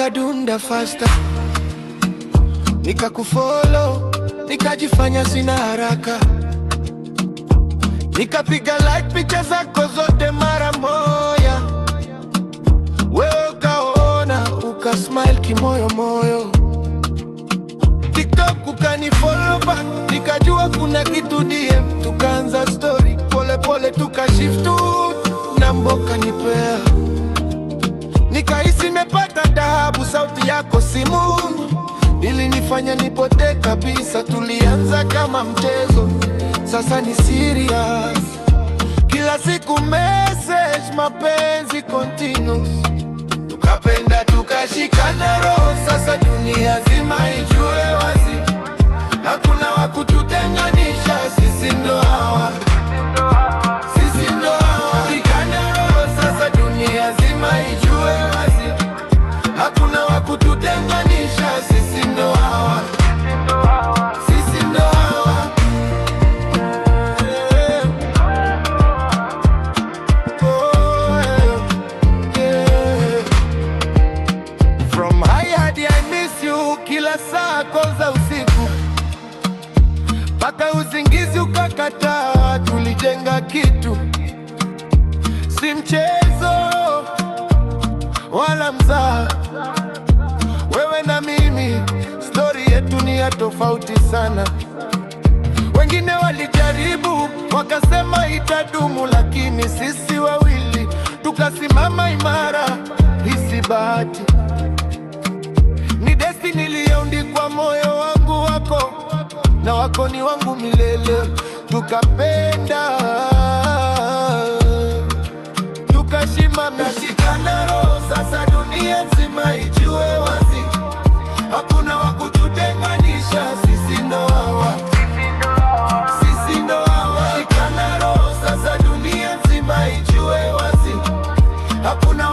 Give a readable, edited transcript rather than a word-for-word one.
ukadunda faster, nikakufollow, nikajifanya sina haraka, nikapiga like picha zako zote mara moja. Wewe ukaona, ukasmile kimoyo moyo. TikTok ukanifollow back, nikajua kuna kitu DM, tukaanza story pole pole, tukashift namba kanipea, nikahisi nimepata dhahabu. Sauti yako simu ilinifanya nipotee kabisa. Tulianza kama mchezo, sasa ni serious. Kila siku message, mapenzi continuous. Tukapenda tukashikana roho, sasa dunia zima ijue wazi, hakuna wa kututenganisha. Sisi ndo hawa, sisi ndo hawa. Shikana roho, sasa dunia zima ijue wazi, hakuna wa kututenganisha. Sisi ndo hawa, sisi ndo hawa. From high hadi I miss you, kila saa koza usiku mpaka usingizi ukakataa. Tulijenga kitu, si mchezo wala mzaha. Wewe na mimi, story yetu ni ya tofauti sana. Wengine walijaribu wakasema itadumu, lakini sisi wawili tukasimama imara. Hisi bahati, ni destiny iliyoandikwa moyo wangu wako, na wako ni wangu milele. Tukapenda, tukashimama, shikana roho, sasa dunia nzima ijue wazi, hakuna wa kututenganisha. Sisi ndo hawa, sisi ndo hawa. Shikana roho, sasa dunia nzima ijue wazi, hakuna